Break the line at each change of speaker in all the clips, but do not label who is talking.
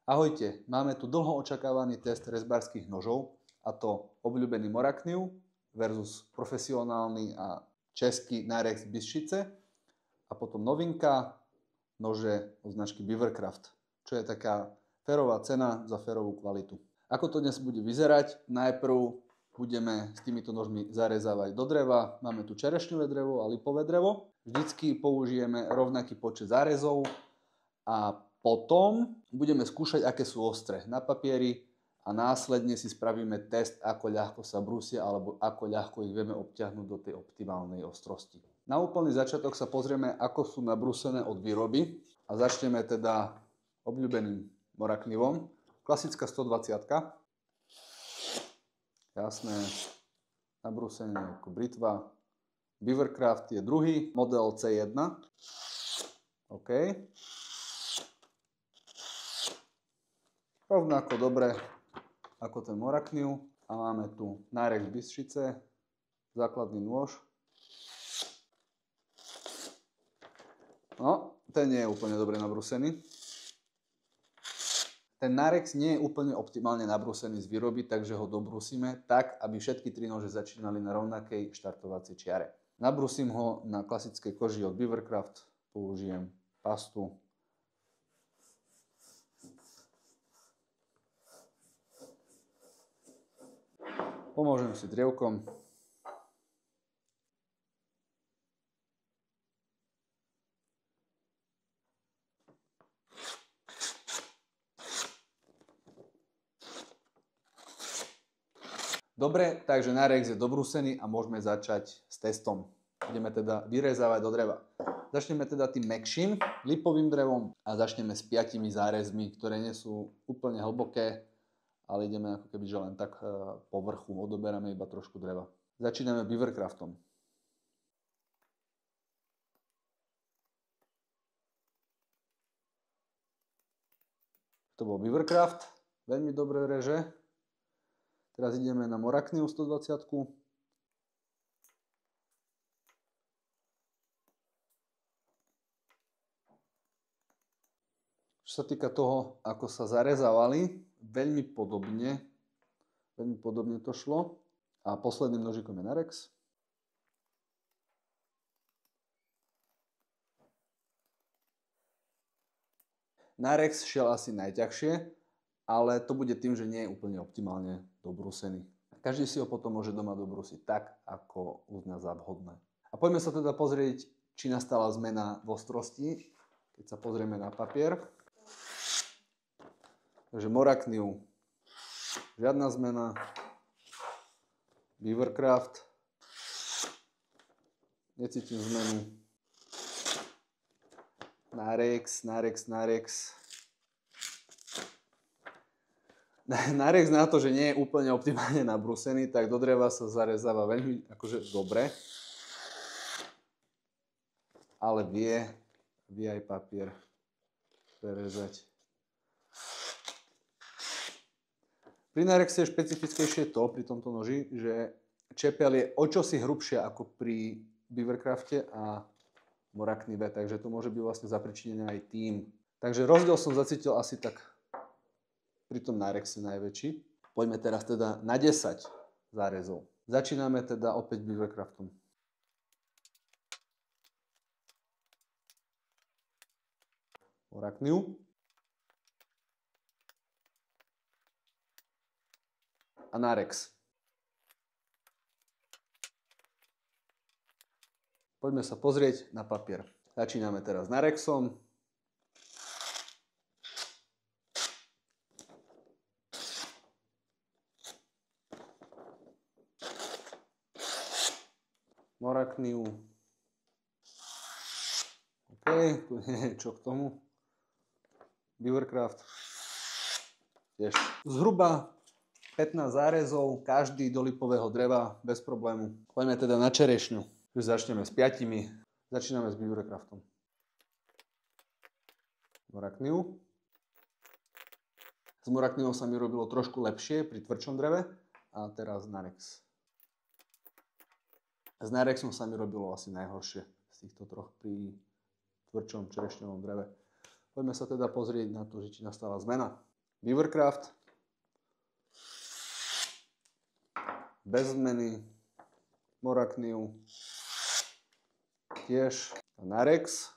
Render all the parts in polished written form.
Ahojte, máme tu dlho očakávaný test rezbárskych nožov, a to obľúbený Morakniv versus profesionálny a český Narex Bystrzyce a potom novinka nože od značky Beavercraft, čo je taká férová cena za férovú kvalitu. Ako to dnes bude vyzerať? Najprv budeme s týmito nožmi zarezávať do dreva. Máme tu čerešňové drevo a lipové drevo. Vždycky použijeme rovnaký počet zárezov a potom budeme skúšať, aké sú ostré na papieri a následne si spravíme test, ako ľahko sa brúsia alebo ako ľahko ich vieme obťahnuť do tej optimálnej ostrosti. Na úplný začiatok sa pozrieme, ako sú nabrúsené od výroby a začneme teda obľúbeným Moraknivom. Klasická 120. Jasné, nabrúsenie ako britva. Beavercraft je druhý, model C1. OK. Rovnako dobre ako ten Morakniv. A máme tu Narex Bystrzyce, základný nôž. No, ten nie je úplne dobre nabrúsený. Ten Narex nie je úplne optimálne nabrúsený z výroby, takže ho dobrúsime tak, aby všetky tri nože začínali na rovnakej štartovacej čiare. Nabrúsim ho na klasickej koži od Beavercraft, použijem pastu. Pomôžem si drievkom. Dobre, takže Narex je dobrúsený a môžeme začať s testom. Ideme teda vyrezávať do dreva. Začneme teda tým mäkším, lipovým drevom a začneme s 5 zárezmi, ktoré nie sú úplne hlboké, ale ideme ako keby že len tak po vrchu, odoberáme iba trošku dreva. Začíname Beavercraftom. To bol Beavercraft, veľmi dobre reže. Teraz ideme na Morakniv 120. Čo sa týka toho, ako sa zarezávali, veľmi podobne to šlo. A posledným nožikom je Narex. Narex šiel asi najťažšie, ale to bude tým, že nie je úplne optimálne dobrúsený. Každý si ho potom môže doma dobrúsiť tak, ako uzná za vhodné. A poďme sa teda pozrieť, či nastala zmena v ostrosti, keď sa pozrieme na papier. Takže Morakniv, žiadna zmena. Beavercraft, necítim zmenu. Narex. Narex na to, že nie je úplne optimálne nabrúsený, tak do dreva sa zarezáva veľmi akože dobre. Ale vie aj papier prerezať. Pri Narexe je špecifickejšie to, pri tomto noži, že čepiaľ je o čosi hrubšia ako pri Beavercrafte a Moraknive, takže to môže byť vlastne zapričinené aj tým. Takže rozdiel som zacítil asi tak pri tom Narexe najväčší. Poďme teraz teda na 10 zárezov. Začíname teda opäť Beavercraftom. Morakniv. A Narex. Poďme sa pozrieť na papier. Začíname teraz Narexom. Morakniv. OK, tu nie je čo k tomu. Beavercraft. Tiež. Zhruba 15 zárezov, každý do lipového dreva, bez problému. Poďme teda na čerešňu. Začneme s 5. Začíname s Beavercraftom. Morakniv. S Moraknivom sa mi robilo trošku lepšie pri tvrdšom dreve. A teraz Narex. S Narexom sa mi robilo asi najhoršie z týchto troch pri tvrdšom čerešňovom dreve. Poďme sa teda pozrieť na to, že či nastala zmena. Beavercraft. Bez zmeny. Morakniv. Tiež. Narex.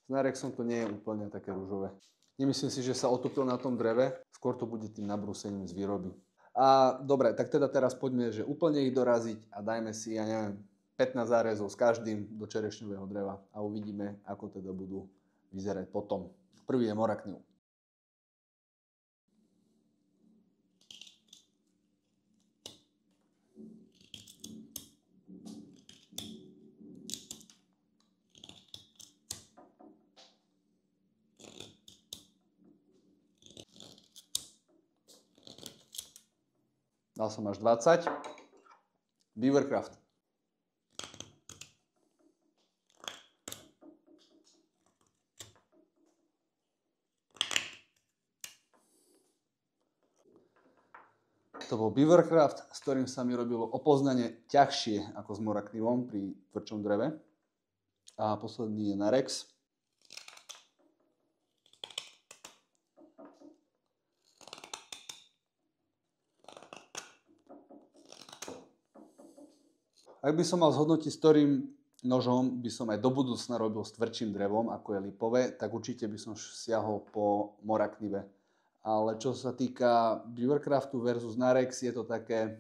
S Narexom to nie je úplne také ružové. Nemyslím si, že sa otopil na tom dreve, skôr to bude tým nabrúsením z výroby. A dobre, tak teda teraz poďme, že úplne ich doraziť a dajme si, ja neviem, 15 zárezov s každým do čerešňového dreva a uvidíme, ako teda budú vyzerať potom. Prvý je Morakniv. Dal som až 20. Beavercraft. To bol Beavercraft, s ktorým sa mi robilo opoznanie ťažšie ako s Moraknivom pri tvrdšom dreve. A posledný je Narex. Ak by som mal zhodnotiť, s ktorým nožom by som aj do budúcna robil s tvrdším drevom, ako je lipové, tak určite by som siahol po Moraknive. Ale čo sa týka Beavercraftu versus Narex, je to také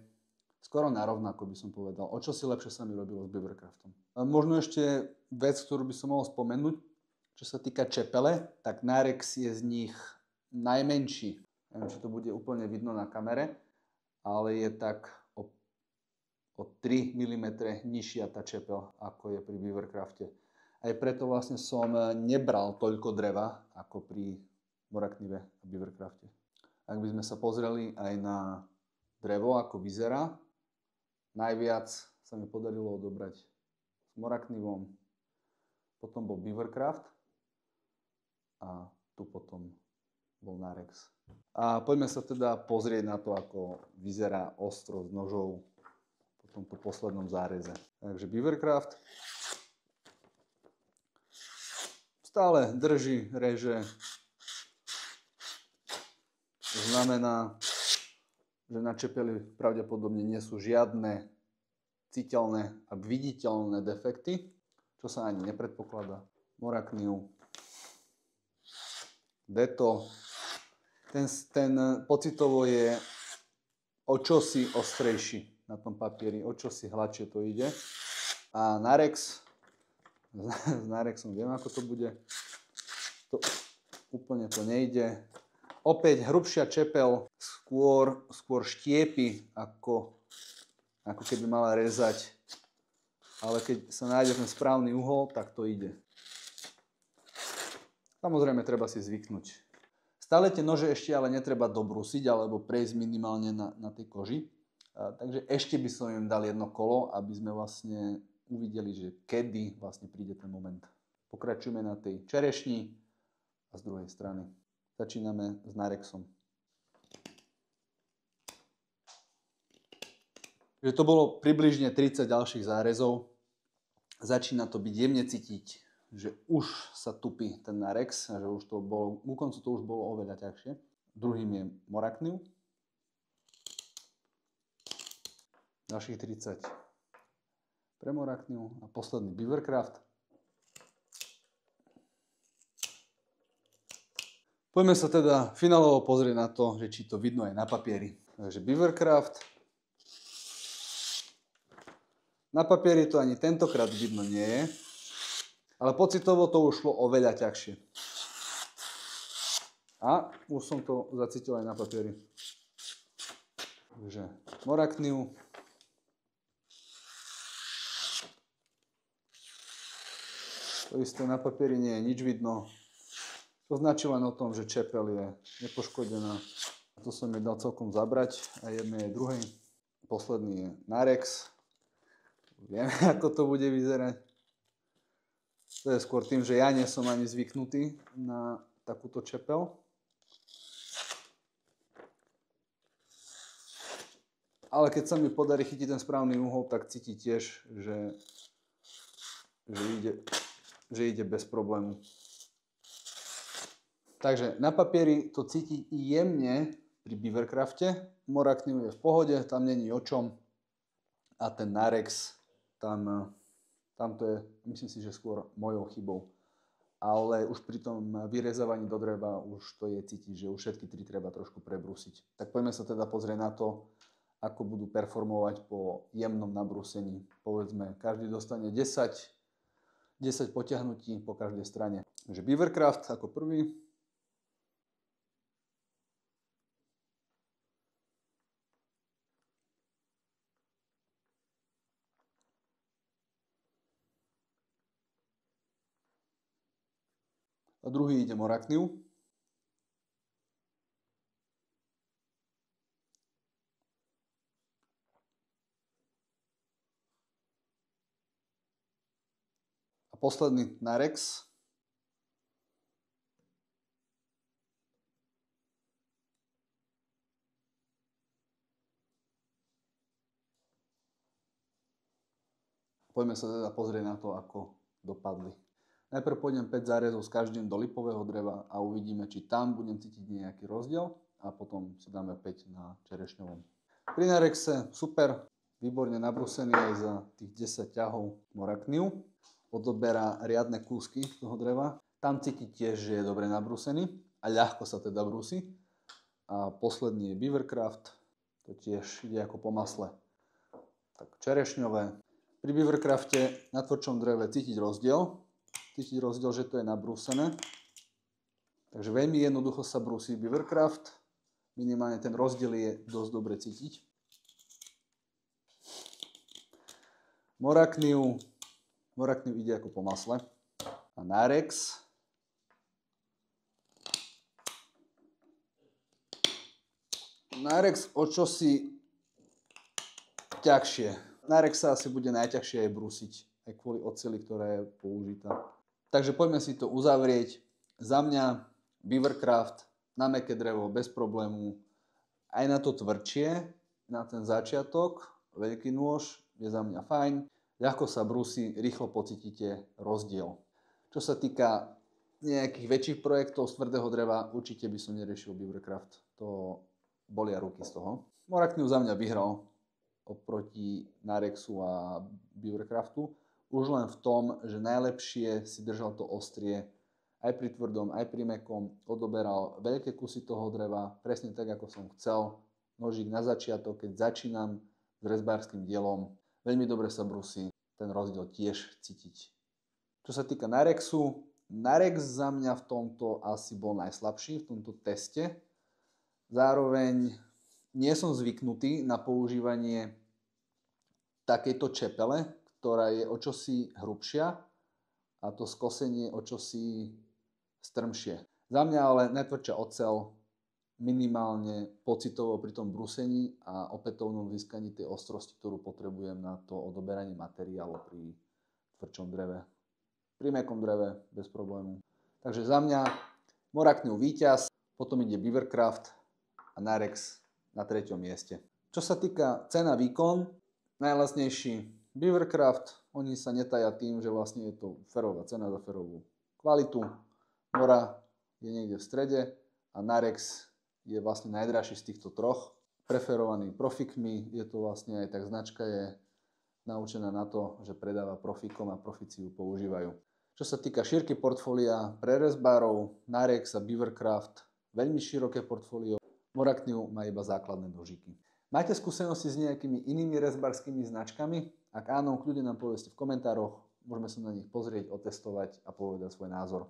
skoro narovnako, by som povedal. O čo si lepšie sa mi robilo s Beavercraftom. A možno ešte vec, ktorú by som mohol spomenúť, čo sa týka čepele, tak Narex je z nich najmenší. Neviem, či to bude úplne vidno na kamere, ale je tak o 3 mm nižšia tá čepel, ako je pri Beavercrafte. Aj preto vlastne som nebral toľko dreva, ako pri Moraknive a Beavercrafte. Ak by sme sa pozreli aj na drevo, ako vyzerá, najviac sa mi podarilo odobrať s Moraknivom, potom bol Beavercraft a tu potom bol Narex. A poďme sa teda pozrieť na to, ako vyzerá ostrosť nožov po tomto poslednom záreze. Takže Beavercraft stále drží, reže. To znamená, že na čepeli pravdepodobne nie sú žiadne citeľné a viditeľné defekty, čo sa ani nepredpokladá. Morakniv, Deto. Ten pocitovo je o čosi ostrejší na tom papieri, o čosi hladšie to ide. A Narex, s Narexom viem, ako to bude. Úplne to nejde. Opäť hrubšia čepel, skôr štiepy, ako keby mala rezať. Ale keď sa nájde ten správny uhol, tak to ide. Samozrejme, treba si zvyknúť. Stále tie nože ešte ale netreba dobrúsiť alebo prejsť minimálne na tej koži. Takže ešte by som im dal jedno kolo, aby sme vlastne uvideli, že kedy vlastne príde ten moment. Pokračujeme na tej čerešni a z druhej strany. Začíname s Narexom. Takže to bolo približne 30 ďalších zárezov. Začína to byť jemne cítiť, že už sa tupí ten Narex, že už to bolo, ku koncu to už bolo oveľa ťažšie. Druhým je Morakniv. Ďalších 30 pre Morakniv a posledný Beavercraft. Poďme sa teda finálovo pozrieť na to, že či to vidno aj na papieri. Takže Beavercraft. Na papieri to ani tentokrát vidno nie je, ale pocitovo to už šlo oveľa ťažšie. A už som to zacítil aj na papieri. Takže Morakniv. To isté na papieri nie je nič vidno. To značí len o tom, že čepel je nepoškodená. To som jej dal celkom zabrať aj jednej aj druhej. Posledný je Narex. Vieme, ako to bude vyzerať. To je skôr tým, že ja nie som ani zvyknutý na takúto čepel. Ale keď sa mi podarí chytiť ten správny uhol, tak cíti tiež, že ide bez problému. Takže na papieri to cíti jemne pri Beavercrafte. Morakniv je v pohode, tam není o čom. A ten Narex, tam to je, myslím si, že skôr mojou chybou. Ale už pri tom vyrezávaní do dreva už to je cítiť, že už všetky tri treba trošku prebrúsiť. Tak poďme sa teda pozrieť na to, ako budú performovať po jemnom nabrúsení. Povedzme, každý dostane 10 potiahnutí po každej strane. Takže Beavercraft ako prvý. A druhý ide Morakniv. A posledný Narex. Poďme sa teda pozrieť na to, ako dopadli. Najprv pôjdem 5 zárezov s každým do lipového dreva a uvidíme, či tam budem cítiť nejaký rozdiel a potom si dáme 5 na čerešňovom. Pri Narexe super, výborne nabrúsený aj za tých 10 ťahov Morakniv. Odoberá riadne kúsky toho dreva. Tam cítiť tiež, že je dobre nabrúsený a ľahko sa teda brúsi. A posledný je Beavercraft, to tiež ide ako po masle. Tak čerešňové. Pri Beavercrafte na tvrdšom dreve cítiť rozdiel, že to je nabrúsené. Takže veľmi jednoducho sa brúsi Beavercraft. Minimálne ten rozdiel je dosť dobre cítiť. Morakniv ide ako po masle. A Narex. Narex o čosi ťažšie. Narex sa asi bude najťažšie aj brúsiť, aj kvôli oceli, ktorá je použitá. Takže poďme si to uzavrieť. Za mňa Beavercraft na mäkké drevo bez problému. Aj na to tvrdšie, na ten začiatok, veľký nôž je za mňa fajn. Ľahko sa brúsi, rýchlo pocítite rozdiel. Čo sa týka nejakých väčších projektov z tvrdého dreva, určite by som neriešil Beavercraft. To bolia ruky z toho. Morakniv za mňa vyhral oproti Narexu a Beavercraftu. Už len v tom, že najlepšie si držal to ostrie aj pri tvrdom, aj pri mäkkom. Odoberal veľké kusy toho dreva, presne tak, ako som chcel. Nožík na začiatok, keď začínam s rezbárskym dielom, veľmi dobre sa brúsi, ten rozdiel tiež cítiť. Čo sa týka Narexu, Narex za mňa v tomto asi bol najslabší, v tomto teste. Zároveň nie som zvyknutý na používanie takejto čepele, ktorá je o čosi hrubšia a to skosenie o čosi strmšie. Za mňa ale najtvrdšia oceľ minimálne pocitovo pri tom brúsení a opätovnom získaní tej ostrosti, ktorú potrebujem na to odoberanie materiálu pri tvrdšom dreve. Pri mäkkom dreve bez problému. Takže za mňa Morakniv víťaz, potom ide Beavercraft a Narex na 3. mieste. Čo sa týka cena výkon, najlacnejší Beavercraft, oni sa netajia tým, že vlastne je to ferová cena za ferovú kvalitu. Mora je niekde v strede a Narex je vlastne najdražší z týchto troch. Preferovaný profikmi, je to vlastne aj tak značka je naučená na to, že predáva profikom a profici ju používajú. Čo sa týka šírky portfólia pre rezbárov, Narex a Beavercraft, veľmi široké portfólio. Morakniv má iba základné nožíky. Máte skúsenosti s nejakými inými rezbárskymi značkami? Ak áno, kľudne nám povedzte v komentároch, môžeme sa na nich pozrieť, otestovať a povedať svoj názor.